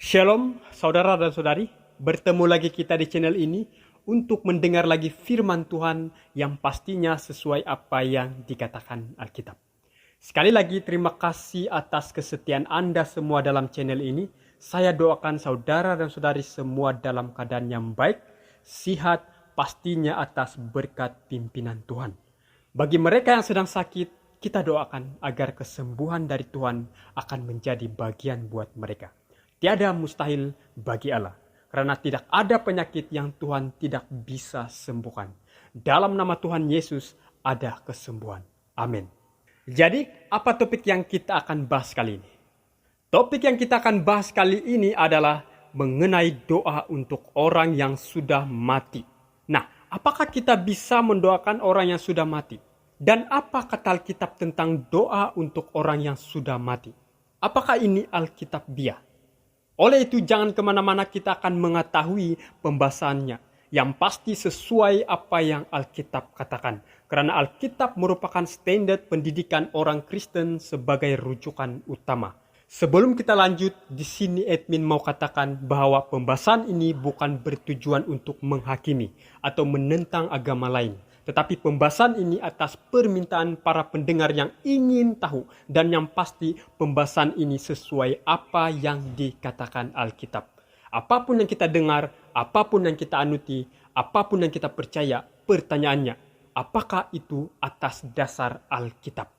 Shalom saudara dan saudari, bertemu lagi kita di channel ini untuk mendengar lagi firman Tuhan yang pastinya sesuai apa yang dikatakan Alkitab. Sekali lagi terima kasih atas kesetiaan Anda semua dalam channel ini. Saya doakan saudara dan saudari semua dalam keadaan yang baik, sihat, pastinya atas berkat pimpinan Tuhan. Bagi mereka yang sedang sakit, kita doakan agar kesembuhan dari Tuhan akan menjadi bagian buat mereka. Tiada mustahil bagi Allah, karena tidak ada penyakit yang Tuhan tidak bisa sembuhkan. Dalam nama Tuhan Yesus ada kesembuhan. Amin. Jadi, apa topik yang kita akan bahas kali ini? Topik yang kita akan bahas kali ini adalah mengenai doa untuk orang yang sudah mati. Nah, apakah kita bisa mendoakan orang yang sudah mati? Dan apa kata Alkitab tentang doa untuk orang yang sudah mati? Apakah ini Alkitabiah? Oleh itu jangan kemana-mana, kita akan mengetahui pembahasannya. Yang pasti sesuai apa yang Alkitab katakan. Karena Alkitab merupakan standar pendidikan orang Kristen sebagai rujukan utama. Sebelum kita lanjut, di sini admin mau katakan bahwa pembahasan ini bukan bertujuan untuk menghakimi atau menentang agama lain. Tetapi pembahasan ini atas permintaan para pendengar yang ingin tahu. Dan yang pasti pembahasan ini sesuai apa yang dikatakan Alkitab. Apapun yang kita dengar, apapun yang kita anuti, apapun yang kita percaya, pertanyaannya, apakah itu atas dasar Alkitab?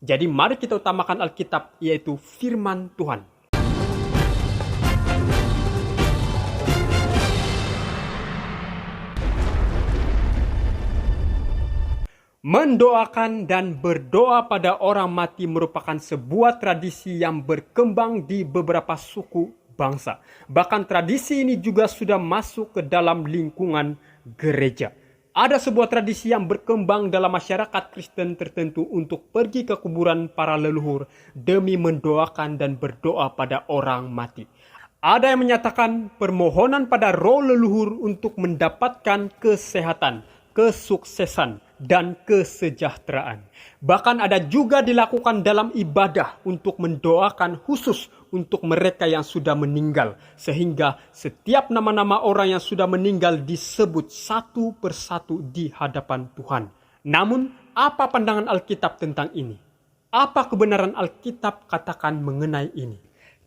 Jadi mari kita utamakan Alkitab, yaitu firman Tuhan. Mendoakan dan berdoa pada orang mati merupakan sebuah tradisi yang berkembang di beberapa suku bangsa. Bahkan tradisi ini juga sudah masuk ke dalam lingkungan gereja. Ada sebuah tradisi yang berkembang dalam masyarakat Kristen tertentu untuk pergi ke kuburan para leluhur demi mendoakan dan berdoa pada orang mati. Ada yang menyatakan permohonan pada roh leluhur untuk mendapatkan kesehatan, kesuksesan, dan kesejahteraan. Bahkan ada juga dilakukan dalam ibadah untuk mendoakan khusus untuk mereka yang sudah meninggal. Sehingga setiap nama-nama orang yang sudah meninggal disebut satu persatu di hadapan Tuhan. Namun, apa pandangan Alkitab tentang ini? Apa kebenaran Alkitab katakan mengenai ini?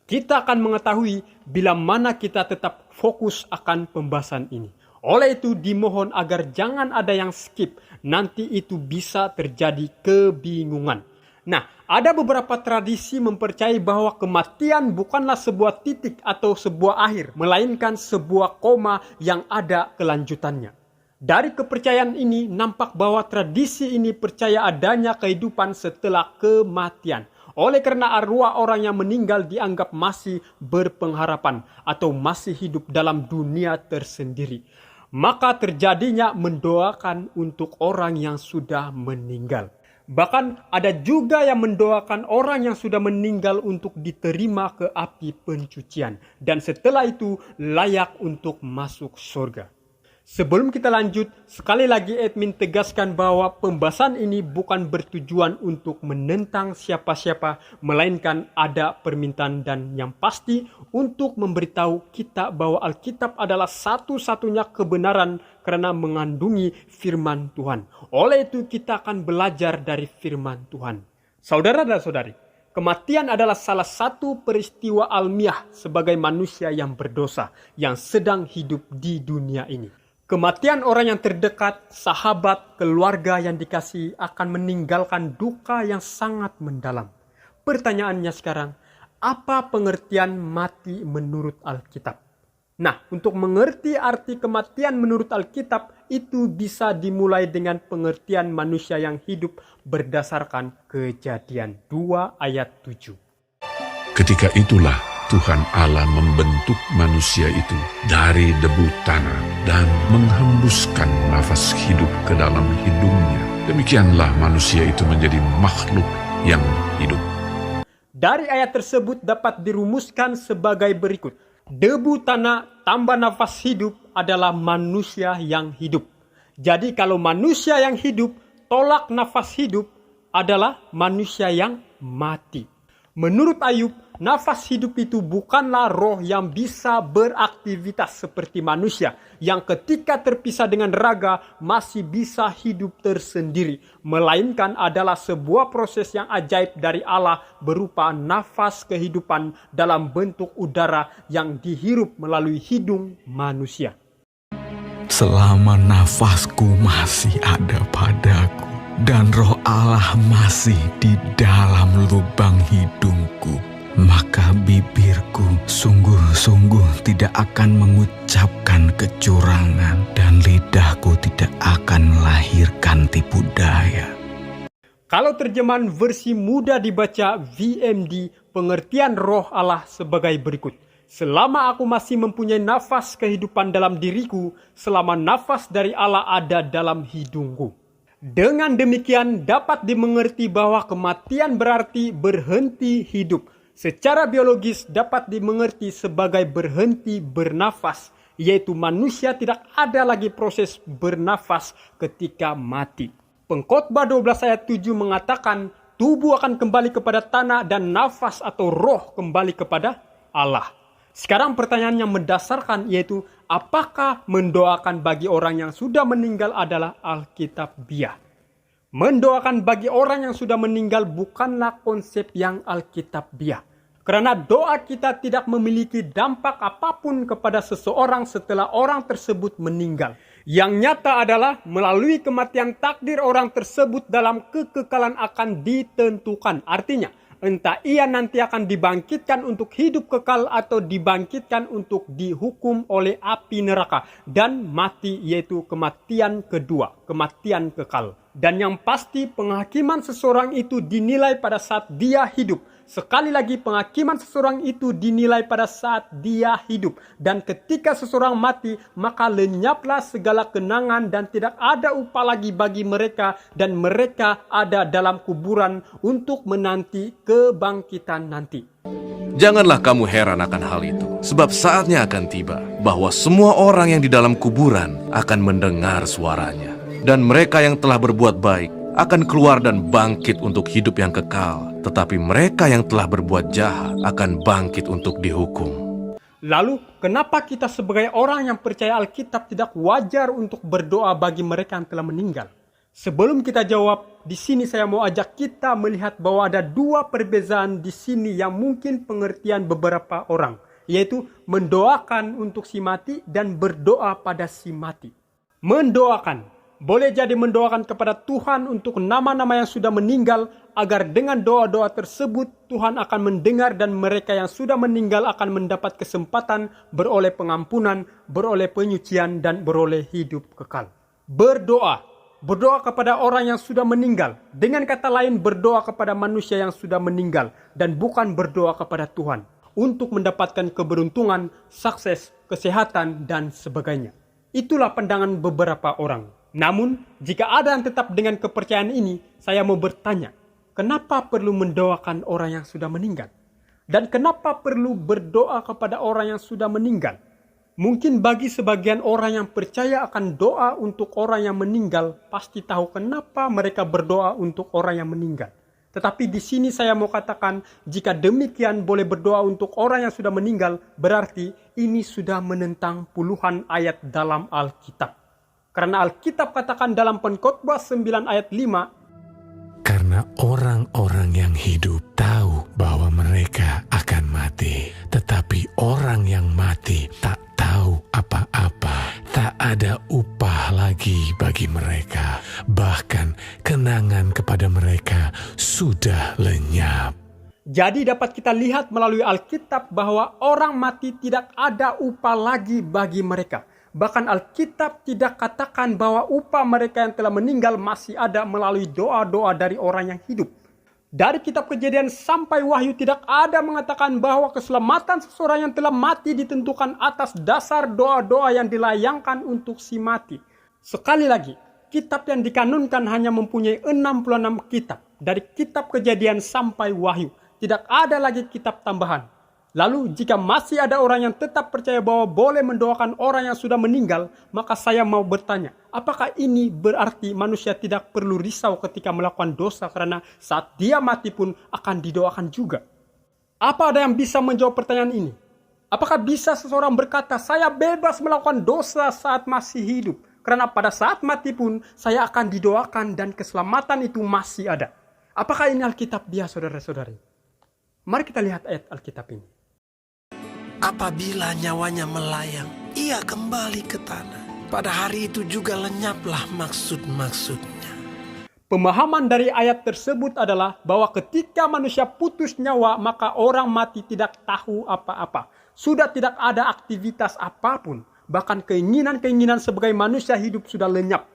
Kita akan mengetahui bila mana kita tetap fokus akan pembahasan ini. Oleh itu dimohon agar jangan ada yang skip, nanti itu bisa terjadi kebingungan. Nah, ada beberapa tradisi mempercayai bahwa kematian bukanlah sebuah titik atau sebuah akhir, melainkan sebuah koma yang ada kelanjutannya. Dari kepercayaan ini nampak bahwa tradisi ini percaya adanya kehidupan setelah kematian. Oleh karena arwah orang yang meninggal dianggap masih berpengharapan atau masih hidup dalam dunia tersendiri. Maka terjadinya mendoakan untuk orang yang sudah meninggal. Bahkan ada juga yang mendoakan orang yang sudah meninggal untuk diterima ke api pencucian. Dan setelah itu layak untuk masuk surga. Sebelum kita lanjut, sekali lagi admin tegaskan bahwa pembahasan ini bukan bertujuan untuk menentang siapa-siapa, melainkan ada permintaan dan yang pasti untuk memberitahu kita bahwa Alkitab adalah satu-satunya kebenaran karena mengandungi firman Tuhan. Oleh itu kita akan belajar dari firman Tuhan. Saudara dan saudari, kematian adalah salah satu peristiwa alamiah sebagai manusia yang berdosa, yang sedang hidup di dunia ini. Kematian orang yang terdekat, sahabat, keluarga yang dikasihi akan meninggalkan duka yang sangat mendalam. Pertanyaannya sekarang, apa pengertian mati menurut Alkitab? Nah, untuk mengerti arti kematian menurut Alkitab, itu bisa dimulai dengan pengertian manusia yang hidup berdasarkan Kejadian 2 ayat 7. Ketika itulah Tuhan Allah membentuk manusia itu dari debu tanah dan menghembuskan nafas hidup ke dalam hidungnya. Demikianlah manusia itu menjadi makhluk yang hidup. Dari ayat tersebut dapat dirumuskan sebagai berikut. Debu tanah tambah nafas hidup adalah manusia yang hidup. Jadi kalau manusia yang hidup tolak nafas hidup adalah manusia yang mati. Menurut Ayub, Nafas hidup itu bukanlah roh yang bisa beraktivitas seperti manusia, yang ketika terpisah dengan raga masih bisa hidup tersendiri, melainkan adalah sebuah proses yang ajaib dari Allah berupa nafas kehidupan dalam bentuk udara yang dihirup melalui hidung manusia. Selama nafasku masih ada padaku dan roh Allah masih di dalam lubang hidungku, maka bibirku sungguh-sungguh tidak akan mengucapkan kecurangan dan lidahku tidak akan melahirkan tipu daya. Kalau terjemahan versi mudah dibaca VMD, pengertian roh Allah sebagai berikut. Selama aku masih mempunyai nafas kehidupan dalam diriku, selama nafas dari Allah ada dalam hidungku. Dengan demikian dapat dimengerti bahwa kematian berarti berhenti hidup. Secara biologis dapat dimengerti sebagai berhenti bernafas, yaitu manusia tidak ada lagi proses bernafas ketika mati. Pengkhotbah 12 ayat 7 mengatakan tubuh akan kembali kepada tanah dan nafas atau roh kembali kepada Allah. Sekarang pertanyaan yang mendasarkan yaitu apakah mendoakan bagi orang yang sudah meninggal adalah Alkitabiah? Mendoakan bagi orang yang sudah meninggal bukanlah konsep yang Alkitabiah. Karena doa kita tidak memiliki dampak apapun kepada seseorang setelah orang tersebut meninggal. Yang nyata adalah melalui kematian takdir orang tersebut dalam kekekalan akan ditentukan. Artinya, entah ia nanti akan dibangkitkan untuk hidup kekal atau dibangkitkan untuk dihukum oleh api neraka dan mati, yaitu kematian kedua, kematian kekal. Dan yang pasti penghakiman seseorang itu dinilai pada saat dia hidup. Sekali lagi penghakiman seseorang itu dinilai pada saat dia hidup. Dan ketika seseorang mati, maka lenyaplah segala kenangan dan tidak ada upah lagi bagi mereka. Dan mereka ada dalam kuburan untuk menanti kebangkitan nanti. Janganlah kamu heran akan hal itu, sebab saatnya akan tiba bahwa semua orang yang di dalam kuburan akan mendengar suaranya. Dan mereka yang telah berbuat baik akan keluar dan bangkit untuk hidup yang kekal, tetapi mereka yang telah berbuat jahat akan bangkit untuk dihukum. Lalu, kenapa kita sebagai orang yang percaya Alkitab tidak wajar untuk berdoa bagi mereka yang telah meninggal? Sebelum kita jawab, di sini saya mau ajak kita melihat bahwa ada dua perbedaan di sini yang mungkin pengertian beberapa orang, yaitu mendoakan untuk si mati dan berdoa pada si mati. Mendoakan boleh jadi mendoakan kepada Tuhan untuk nama-nama yang sudah meninggal, agar dengan doa-doa tersebut Tuhan akan mendengar dan mereka yang sudah meninggal akan mendapat kesempatan beroleh pengampunan, beroleh penyucian, dan beroleh hidup kekal. Berdoa kepada orang yang sudah meninggal. Dengan kata lain, berdoa kepada manusia yang sudah meninggal dan bukan berdoa kepada Tuhan untuk mendapatkan keberuntungan, sukses, kesehatan, dan sebagainya. Itulah pandangan beberapa orang. Namun, jika ada yang tetap dengan kepercayaan ini, saya mau bertanya, kenapa perlu mendoakan orang yang sudah meninggal? Dan kenapa perlu berdoa kepada orang yang sudah meninggal? Mungkin bagi sebagian orang yang percaya akan doa untuk orang yang meninggal, pasti tahu kenapa mereka berdoa untuk orang yang meninggal. Tetapi di sini saya mau katakan, jika demikian boleh berdoa untuk orang yang sudah meninggal, berarti ini sudah menentang puluhan ayat dalam Alkitab. Karena Alkitab katakan dalam Pengkhotbah 9 ayat 5, karena orang-orang yang hidup tahu bahwa mereka akan mati, tetapi orang yang mati tak tahu apa-apa. Tak ada upah lagi bagi mereka, bahkan kenangan kepada mereka sudah lenyap. Jadi dapat kita lihat melalui Alkitab bahwa orang mati tidak ada upah lagi bagi mereka. Bahkan Alkitab tidak katakan bahwa upah mereka yang telah meninggal masih ada melalui doa-doa dari orang yang hidup. Dari kitab Kejadian sampai Wahyu tidak ada mengatakan bahwa keselamatan seseorang yang telah mati ditentukan atas dasar doa-doa yang dilayangkan untuk si mati. Sekali lagi, kitab yang dikanunkan hanya mempunyai 66 kitab. Dari kitab Kejadian sampai Wahyu, tidak ada lagi kitab tambahan. Lalu jika masih ada orang yang tetap percaya bahwa boleh mendoakan orang yang sudah meninggal, maka saya mau bertanya, apakah ini berarti manusia tidak perlu risau ketika melakukan dosa karena saat dia mati pun akan didoakan juga? Apa ada yang bisa menjawab pertanyaan ini? Apakah bisa seseorang berkata, saya bebas melakukan dosa saat masih hidup? Karena pada saat mati pun saya akan didoakan dan keselamatan itu masih ada. Apakah ini Alkitab dia, saudara-saudari? Mari kita lihat ayat Alkitab ini. Apabila nyawanya melayang, ia kembali ke tanah. Pada hari itu juga lenyaplah maksud-maksudnya. Pemahaman dari ayat tersebut adalah bahwa ketika manusia putus nyawa, maka orang mati tidak tahu apa-apa. Sudah tidak ada aktivitas apapun. Bahkan keinginan-keinginan sebagai manusia hidup sudah lenyap.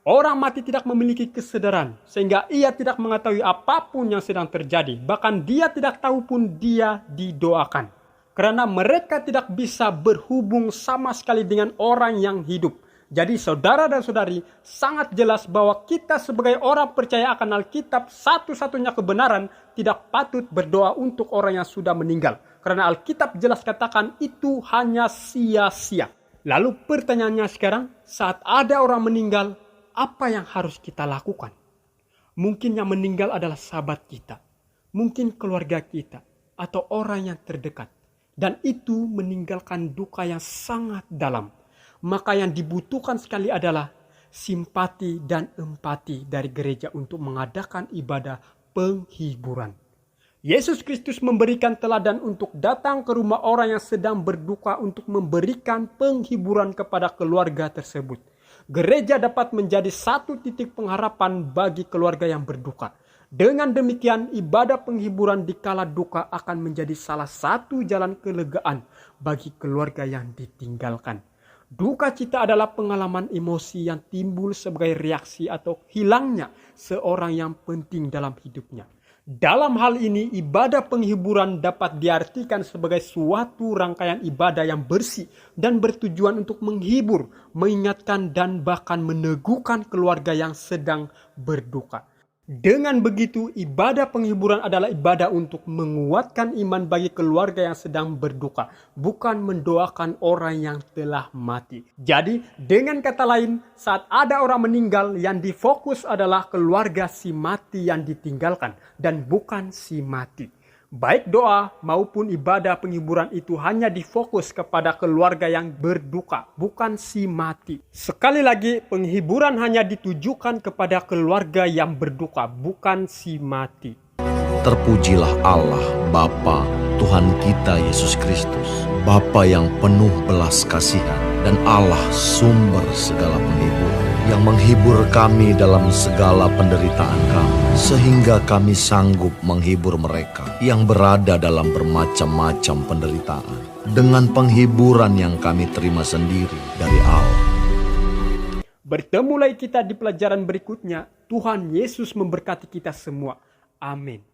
Orang mati tidak memiliki kesadaran, sehingga ia tidak mengetahui apapun yang sedang terjadi. Bahkan dia tidak tahu pun dia didoakan. Karena mereka tidak bisa berhubung sama sekali dengan orang yang hidup. Jadi saudara dan saudari, sangat jelas bahwa kita sebagai orang percaya akan Alkitab, satu-satunya kebenaran, tidak patut berdoa untuk orang yang sudah meninggal. Karena Alkitab jelas katakan itu hanya sia-sia. Lalu pertanyaannya sekarang, saat ada orang meninggal, apa yang harus kita lakukan? Mungkin yang meninggal adalah sahabat kita, mungkin keluarga kita, atau orang yang terdekat. Dan itu meninggalkan duka yang sangat dalam. Maka yang dibutuhkan sekali adalah simpati dan empati dari gereja untuk mengadakan ibadah penghiburan. Yesus Kristus memberikan teladan untuk datang ke rumah orang yang sedang berduka untuk memberikan penghiburan kepada keluarga tersebut. Gereja dapat menjadi satu titik pengharapan bagi keluarga yang berduka. Dengan demikian, ibadah penghiburan di kala duka akan menjadi salah satu jalan kelegaan bagi keluarga yang ditinggalkan. Duka cita adalah pengalaman emosi yang timbul sebagai reaksi atau hilangnya seorang yang penting dalam hidupnya. Dalam hal ini, ibadah penghiburan dapat diartikan sebagai suatu rangkaian ibadah yang bersih dan bertujuan untuk menghibur, mengingatkan, dan bahkan meneguhkan keluarga yang sedang berduka. Dengan begitu, ibadah penghiburan adalah ibadah untuk menguatkan iman bagi keluarga yang sedang berduka, bukan mendoakan orang yang telah mati. Jadi, dengan kata lain, saat ada orang meninggal, yang difokus adalah keluarga si mati yang ditinggalkan, dan bukan si mati. Baik doa maupun ibadah penghiburan itu hanya difokus kepada keluarga yang berduka, bukan si mati. Sekali lagi, penghiburan hanya ditujukan kepada keluarga yang berduka, bukan si mati. Terpujilah Allah, Bapa, Tuhan kita Yesus Kristus, Bapa yang penuh belas kasihan, dan Allah sumber segala penghiburan, yang menghibur kami dalam segala penderitaan kami, sehingga kami sanggup menghibur mereka yang berada dalam bermacam-macam penderitaan, dengan penghiburan yang kami terima sendiri dari Allah. Bertemu lagi kita di pelajaran berikutnya. Tuhan Yesus memberkati kita semua. Amin.